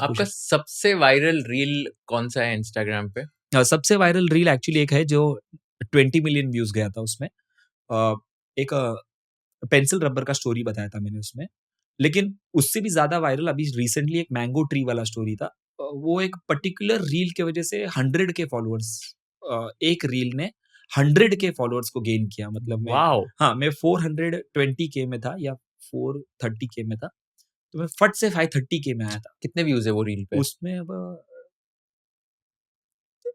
आपका सबसे viral reel कौन सा है इंस्टाग्राम पे? सबसे वायरल रील एक्चुअली एक है जो 20 मिलियन व्यूज गया था उसमें। एक पेंसिल रबर का स्टोरी बताया था मैंने उसमें, लेकिन उससे भी ज्यादा वायरल अभी रिसेंटली एक मैंगो ट्री वाला स्टोरी था। वो एक पर्टिकुलर रील की वजह से 100 के फॉलोअर्स, एक रील ने 100 के फॉलोअर्स को गेन किया। मतलब वाओ! मैं 420 के में था या 430 के में था, तो मैं फट से 530 के में आया था। कितने व्यूज है वो रील पे? उसमें अब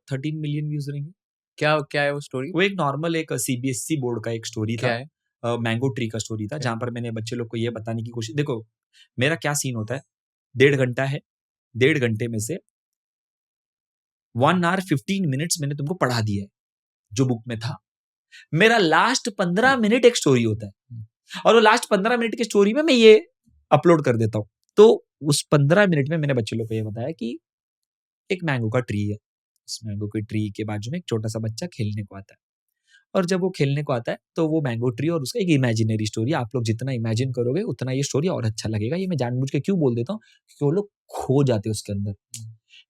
13 मिलियन व्यूज रहेंगे। क्या क्या है वो स्टोरी? वो एक नॉर्मल एक सीबीएसई बोर्ड का एक स्टोरी क्या था। है? मैंगो ट्री का स्टोरी था, क्या? जहां पर मैंने बच्चे लोग को ये बताने की कोशिश, देखो मेरा क्या सीन होता है, 1.5 घंटा है, 1.5 घंटे में से 1 hour 15 minutes मैंने तुमको पढ़ा दिया है जो बुक में था। मेरा लास्ट 15 मिनट एक स्टोरी होता है, और वो लास्ट 15 मिनट की स्टोरी में मैं ये अपलोड कर देता हूँ। तो उस 15 मिनट में मैंने बच्चे लोग को ये बताया कि एक मैंगो का ट्री है, उस मैंगो के ट्री के बाजू में एक छोटा सा बच्चा खेलने को आता है, और जब वो खेलने को आता है तो वो मैंगो ट्री और उसका एक इमेजिनरी स्टोरी, आप लोग जितना इमेजिन करोगे उतना ये स्टोरी और अच्छा लगेगा। ये मैं जानबूझ के क्यों बोल देता हूँ, क्योंकि वो लोग खो जाते हैं उसके अंदर।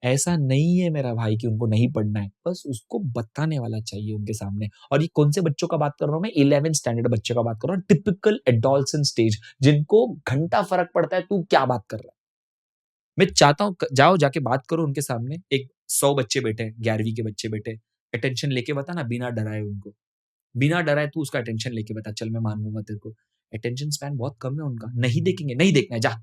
ऐसा नहीं है मेरा भाई कि उनको नहीं पढ़ना है, बस उसको बताने वाला चाहिए उनके सामने। और ये कौन से बच्चों का बात कर रहा हूँ मैं? 11th स्टैंडर्ड बच्चे का बात कर रहा हूँ, टिपिकल एडोलसेंट स्टेज, जिनको घंटा फर्क पड़ता है तू क्या बात कर रहा है। मैं चाहता हूँ जाओ जाके बात करो उनके सामने। एक 100 बच्चे बैठे हैं, 11वीं के बच्चे बैठे, अटेंशन लेके बता ना, बिना डराए उनको, बिना डराए तू उसका अटेंशन लेके बता, चल मैं मान लूंगा तेरे को। अटेंशन स्पैन बहुत कम है उनका, नहीं देखेंगे, नहीं देखना है, जा।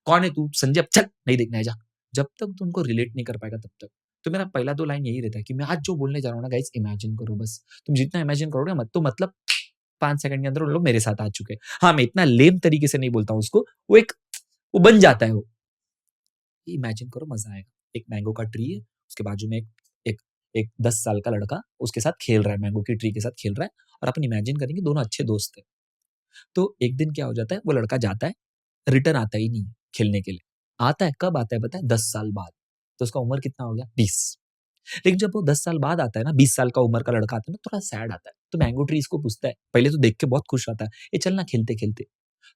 कौन है तू? संजय, चल, नहीं देखना है, जा। जब तक तू उनको रिलेट नहीं कर पाएगा तब तक। तो मेरा पहला 2 लाइन यही रहता है कि मैं आज जो बोलने जा रहा हूँ ना गाइस, इमेजिन करो बस। तुम जितना इमेजिन करोगे मत, तो मतलब 5 सेकंड के अंदर उन लोग मेरे साथ आ चुके हैं। हाँ, मैं इतना लेम तरीके से नहीं बोलता हूँ उसको, वो बन जाता है वो। इमेजिन करो, मजा आएगा। एक मैंगो का ट्री है, उसके बाजू में एक एक एक 10 साल का लड़का उसके साथ खेल रहा है, मैंगो की ट्री के साथ खेल रहा है, और अपन इमेजिन करेंगे दोनों अच्छे दोस्त हैं। तो एक दिन क्या हो जाता है, वो लड़का जाता है, रिटर्न आता ही नहीं है खेलने के लिए। आता है कब आता है पता है? 10 साल बाद। तो उसका उम्र कितना हो गया? 20। लेकिन जब वो 10 साल बाद आता है ना, 20 साल का उम्र का लड़का आता है ना, थोड़ा सैड आता है। तो मैंगो ट्री इसको पूछता है, पहले तो देख के बहुत खुश आता है, ये चल ना खेलते खेलते।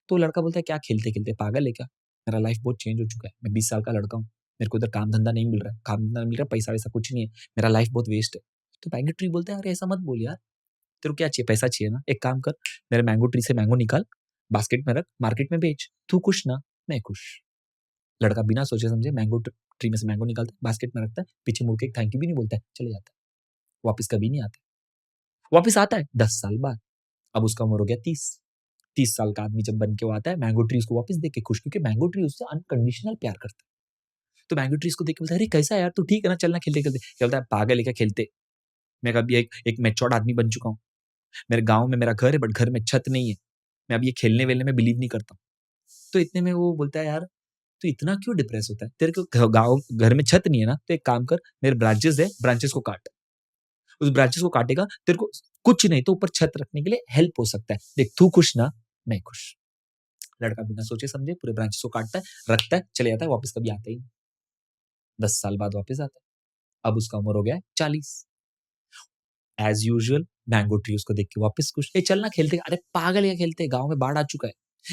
तो लड़का बोलता है, क्या खेलते खेलते, पागल है क्या? मेरा लाइफ बहुत चेंज हो चुका है, मैं 20 साल का लड़का हूँ, मेरे को उधर काम धंधा नहीं मिल रहा है, काम धंधा नहीं मिल रहा, पैसा वैसा कुछ नहीं है, मेरा लाइफ बहुत वेस्ट है। तो मैंगो ट्री बोलता है, अरे ऐसा मत बोल यार, तेरे को क्या चाहिए? पैसा चाहिए ना? एक काम कर, मेरे मैंगो ट्री से मैंगो निकाल, बास्केट में रख, मार्केट में बेच, तू खुश ना, मैं खुश। लड़का बिना सोचे समझे मैंगो ट्री में से मैंगो निकालता है, बास्केट में रखता है, पीछे मुड़ के थैंक यू भी नहीं बोलता है, चले जाता है। वापस कभी नहीं आता। वापस आता है 10 साल बाद, अब उसका उम्र हो गया 30। 30 साल का आदमी जब बन के वो आता है, मैंगो ट्री उसको वापस देख के खुश, क्योंकि मैंगो ट्री उससे अनकंडीशनल प्यार करता है। तो मैंगो ट्री उसको देख के बोलता है, अरे कैसा है यार, तू ठीक है ना, चलना खेलते खेलते। क्या बोलता है, पागल है क्या खेलते? मैं अभी एक मैच्योर्ड आदमी बन चुका हूँ, मेरे गाँव में मेरा घर है, बट घर में छत नहीं है, मैं अब ये खेलने वेलने में बिलीव नहीं करता। तो इतने में वो बोलता है, यार तू इतना क्यों डिप्रेस होता है? तेरे को गाँव घर में छत नहीं है ना, तो एक काम कर, मेरे ब्रांचेस है, ब्रांचेस को काट। उस ब्रांचेस को काटेगा, तेरे को कुछ नहीं तो ऊपर छत रखने के लिए हेल्प हो सकता है। देख, तू खुश ना, मैं खुश। लड़का बिना सोचे समझे पूरे ब्रांचेस को काटता है, रखता है, चले जाता है, वापस कभी आता ही नहीं। 10 साल बाद वापस आता है, अब उसका उम्र हो गया है 40। एज यूजुअल मैंगो ट्री उसको देख के वापस खुश, ए चलना खेलते। अरे पागल है खेलते, गाँव में बाढ़ आ चुका है,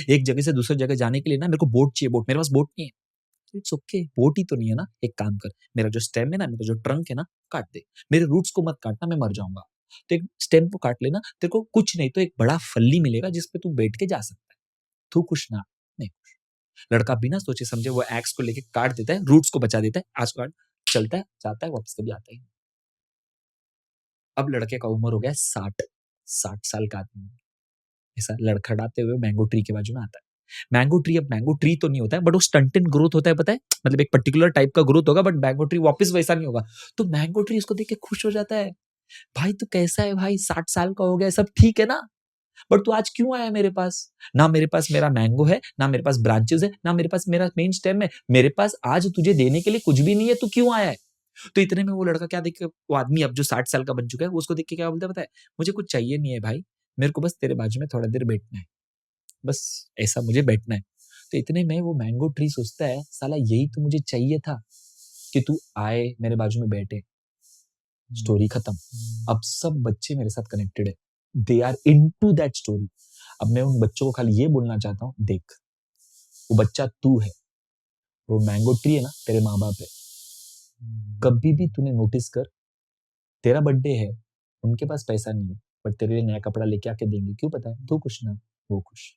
एक जगह से दूसरी जगह जाने के लिए ना मेरे को बोट चाहिए, बोट, मेरे पास बोट नहीं है। इट्स ओके, बोट ही तो नहीं है ना, एक काम कर, मेरा जो स्टेम है ना, मेरा जो ट्रंक है ना, काट दे, मेरे रूट्स को मत काटना, मैं मर जाऊंगा। तो एक स्टेम को काट लेना, तेरे को कुछ नहीं तो एक बड़ा फल्ली मिलेगा जिसपे तू बैठ के जा सकता है। तू खुश ना, नहीं खुश। लड़का बिना सोचे समझे वो एक्स को लेके काट देता है, रूट्स को बचा देता है, आज काट, चलता है, जाता है, वापस कभी आता ही नहीं। अब लड़के का उम्र हो गया 60 साल का आदमी, ऐसा लड़खड़ाते हुए मैंगो ट्री के बाजू में आता है। मैंगो ट्री, अब मैंगो ट्री तो नहीं होता है, बट वो स्टंटेड ग्रोथ होता है, पता है, मतलब एक पर्टिकुलर टाइप का ग्रोथ होगा, बट मैंगो ट्री वापस वैसा नहीं होगा। तो मैंगो ट्री इसको देख के खुश हो जाता है, भाई तू कैसा है भाई, 60 साल का हो गया, सब ठीक है ना, बट तू आज क्यों आया मेरे पास? ना मेरे पास मेरा मैंगो है, ना मेरे पास ब्रांचेस है, ना मेरे पास मेरा मेन स्टेम है, मेरे पास आज तुझे देने के लिए कुछ भी नहीं है, तू क्यों आया है? तो इतने में वो लड़का क्या देख के, वो आदमी अब जो 60 साल का बन चुका है, वो उसको देख के क्या बोलता है पता है? मुझे कुछ चाहिए नहीं है भाई, मेरे को बस तेरे बाजू में थोड़ा देर बैठना है, बस ऐसा मुझे बैठना है। तो इतने में वो मैंगो ट्री सोचता है, साला यही तो मुझे चाहिए था कि तू आए मेरे बाजू में बैठे। स्टोरी खत्म। अब सब बच्चे मेरे साथ कनेक्टेड है, they are into that story. अब मैं उन बच्चों को खाली ये बोलना चाहता हूँ, देख वो बच्चा तू है, वो मैंगो ट्री है ना, तेरे माँ बाप है। कभी भी तूने नोटिस कर, तेरा बर्थडे है, उनके पास पैसा नहीं है, बट तेरे लिए नया कपड़ा लेके आके देंगे। क्यों पता है? तू खुश ना, वो खुश।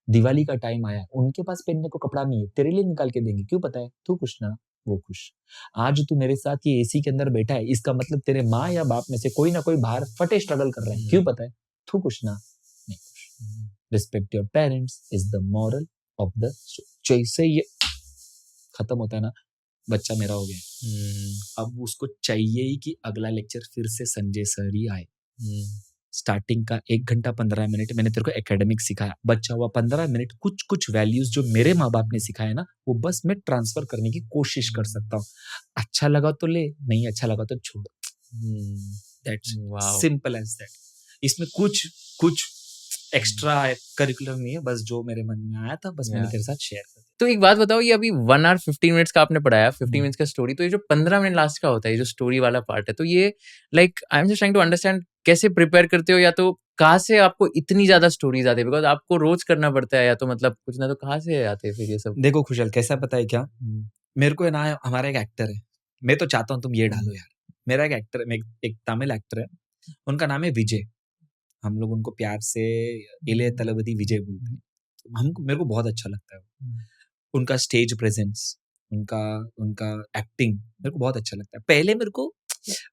दिवाली का टाइम आया, उनके पास पहनने को कपड़ा नहीं है, तेरे लिए निकाल के देंगे। क्यों पता है? तू खुश ना, वो खुश। आज तू मेरे साथ ये एसी के अंदर बैठा है, इसका मतलब तेरे माँ या बाप में से कोई ना कोई बाहर फटे स्ट्रगल कर रहा है। क्यों पता है? तू खुश ना, नहीं खुश। Respect your parents is the moral of the story. जैसे ये खत्म होता है ना, बच्चा मेरा हो गया। अब उसको चाहिए ही कि अगला लेक्चर फिर से संजय सर ही आए। स्टार्टिंग का 1 घंटा 15 मिनट मैंने तेरे को एकेडमिक सिखाया, बच्चा हुआ 15 मिनट कुछ वैल्यूज जो मेरे माँ बाप ने सिखाया ना, वो बस मैं ट्रांसफर करने की कोशिश कर सकता हूँ। अच्छा लगा तो ले, नहीं अच्छा लगा तो छोड़। That's simple as that. इसमें कुछ एक्स्ट्रा करिकुलर नहीं है, बस जो मेरे मन में आया था बस मैंने तेरे साथ शेयर कर दिया। तो एक बात बताओ, ये अभी 1 hour 15 minutes का आपने पढ़ाया, 15 minutes का स्टोरी, तो ये जो 15 मिनट लास्ट का होता है, ये जो स्टोरी वाला पार्ट है, तो ये like I am just trying to understand कैसे प्रिपेयर करते हो, या तो कहाँ से आपको इतनी ज्यादा स्टोरीज आती है, बिकॉज आपको रोज करना पड़ता है, या तो मतलब कुछ ना, तो कहाँ से आते हैं फिर ये सब? देखो खुशल, कैसा पता है क्या, मेरे को है ना, हमारा एक एक्टर है, मैं तो चाहता हूँ तुम ये डालो यार। मेरा एक एक्टर, एक तमिल एक्टर है, उनका नाम है विजय। हम लोग उनको प्यार से इले तलपति विजय बोलते हैं। हमको, मेरे को बहुत अच्छा लगता है उनका स्टेज प्रेजेंस, उनका एक्टिंग मेरे को बहुत अच्छा लगता है। पहले मेरे को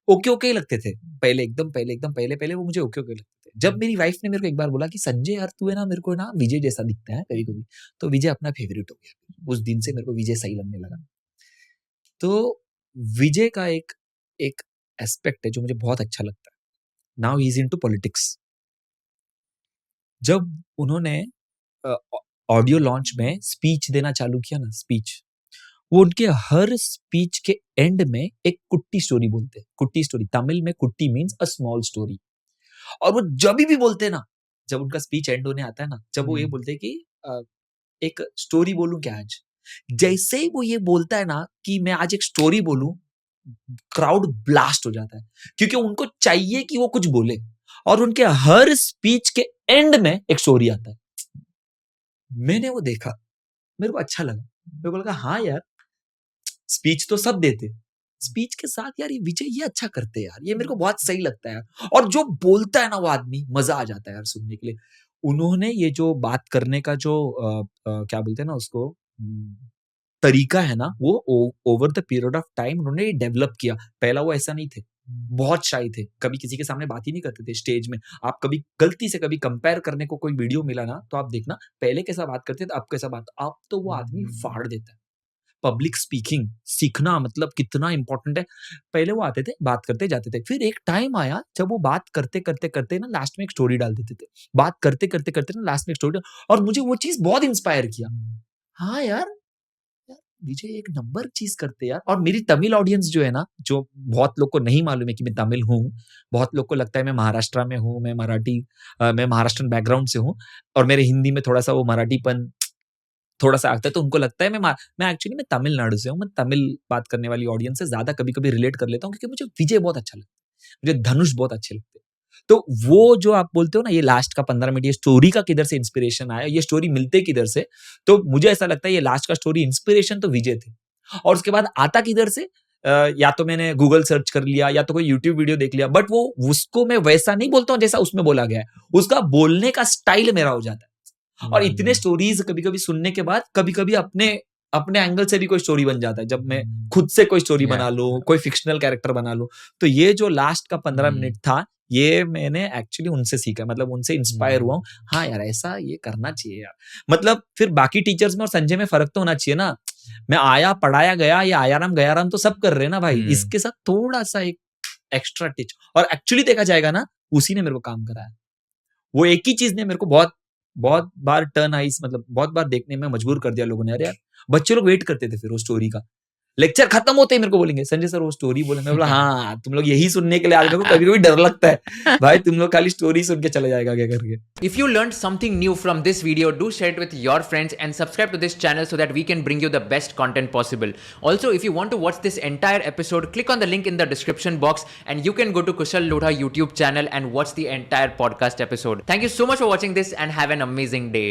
ओके ही लगते थे, पहले वो मुझे ओके लगते थे। जब मेरी वाइफ ने मेरे को एक बार बोला कि संजय यार तू है ना, मेरे को ना विजय जैसा दिखता है कभी कभी, तो विजय अपना फेवरेट हो गया। उस दिन से मेरे को विजय सही लगने लगा। तो विजय का एक एस्पेक्ट है जो मुझे बहुत अच्छा लगता है। Now he is into politics. जब उन्होंने ऑडियो लॉन्च में स्पीच देना चालू किया ना, स्पीच, वो उनके हर स्पीच के एंड में एक कुट्टी स्टोरी बोलते हैं। कुट्टी स्टोरी, तमिल में कुट्टी मीन्स अ स्मॉल स्टोरी। और वो जब भी बोलते हैं ना, जब उनका स्पीच एंड होने आता है ना, जब वो ये बोलते हैं कि एक स्टोरी बोलूं क्या आज, जैसे ही वो ये बोलता है ना कि मैं आज एक स्टोरी बोलूं, क्राउड ब्लास्ट हो जाता है, क्योंकि उनको चाहिए कि वो कुछ बोले। और उनके हर स्पीच के एंड में एक स्टोरी आता है। मैंने वो देखा, मेरे को अच्छा लगा, मेरे को लगा हाँ यार, स्पीच तो सब देते, स्पीच के साथ यार ये विजय ये अच्छा करते यार, ये मेरे को बहुत सही लगता है यार। और जो बोलता है ना वो आदमी, मजा आ जाता है यार सुनने के लिए। उन्होंने ये जो बात करने का जो क्या बोलते हैं ना उसको, तरीका है ना, वो over the period of time उन्होंने डेवलप किया। पहला वो ऐसा नहीं थे, बहुत शाई थे, कभी किसी के सामने बात ही नहीं करते थे स्टेज में। आप कभी गलती से कभी कंपेयर करने को कोई वीडियो मिला ना, तो आप देखना पहले कैसा बात करते थे, अब कैसा बात, अब तो वो आदमी फाड़ देता है। पब्लिक स्पीकिंग सीखना मतलब कितना इंपॉर्टेंट है। पहले वो आते थे, बात करते जाते थे, फिर एक टाइम आया जब वो बात करते करते करते ना लास्ट में एक स्टोरी डाल देते थे। बात करते करते करते ना लास्ट में एक स्टोरी, और मुझे वो चीज बहुत इंस्पायर किया। हाँ यार, विजय एक नंबर चीज करते यार। और मेरी तमिल ऑडियंस जो है ना, जो बहुत लोग को नहीं मालूम है कि मैं तमिल हूँ, बहुत लोग को लगता है मैं महाराष्ट्र में हूँ, मैं महाराष्ट्रन बैकग्राउंड से हूँ, और मेरे हिंदी में थोड़ा सा वो मराठीपन थोड़ा सा आता है, तो उनको लगता है मैं एक्चुअली मैं तमिलनाडु से हूँ। मैं तमिल बात करने वाली ऑडियंस से ज्यादा कभी कभी रिलेट कर लेता हूँ, क्योंकि मुझे विजय बहुत अच्छा लगता है, मुझे धनुष बहुत अच्छे लगते हैं। तो वो जो आप बोलते हो ना, ये लास्ट का 15 मिनट, ये स्टोरी का किधर से इंस्पिरेशन आया, ये स्टोरी मिलते किधर से, तो मुझे ऐसा लगता है ये लास्ट का स्टोरी इंस्पिरेशन तो विजय थे। और उसके बाद आता किधर से, या तो मैंने गूगल सर्च कर लिया, या तो कोई यूट्यूब वीडियो देख लिया, बट वो उसको मैं वैसा नहीं बोलता हूँ जैसा उसमें बोला गया है, उसका बोलने का स्टाइल मेरा हो जाता है। और इतने स्टोरीज कभी कभी सुनने के बाद कभी कभी अपने एंगल से भी कोई स्टोरी बन जाता है, जब मैं खुद से कोई स्टोरी बना लूं, कोई फिक्शनल कैरेक्टर बना लूं। तो ये जो लास्ट का 15 मिनट था, ये मैंने एक्चुअली उनसे सीखा, मतलब उनसे इंस्पायर हुआ हूँ। हाँ यार, ऐसा ये करना चाहिए यार। मतलब फिर बाकी टीचर्स में और संजय में फर्क तो होना चाहिए ना। मैं आया, पढ़ाया, गया, ये आयाराम गयाराम तो सब कर रहे हैं ना भाई, इसके साथ थोड़ा सा एक एक्स्ट्रा टिच। और एक्चुअली देखा जाएगा ना, उसी ने मेरे को काम कराया। वो एक ही चीज ने मेरे को बहुत बार टर्न आइस, मतलब बहुत बार देखने में मजबूर कर दिया लोगों ने। अरे यार, बच्चे लोग वेट करते थे फिर वो स्टोरी का। लेक्चर खत्म होते ही मेरे को बोलेंगे, संजय सर वो स्टोरी बोले। मैं बोला हाँ, तुम लोग यही सुनने के लिए आज। मेरे को कभी कभी डर लगता है भाई, तुम लोग खाली स्टोरी सुन के चले जाएगा क्या करके। If you learned something new from this video, do share it with your friends and subscribe to this channel so that we can bring you the best content possible. Also, if you want to watch this entire episode, click on the link in the description box and you can go to Kushal Lodha YouTube channel and watch the entire podcast episode. Thank you so much for watching this and have an amazing day.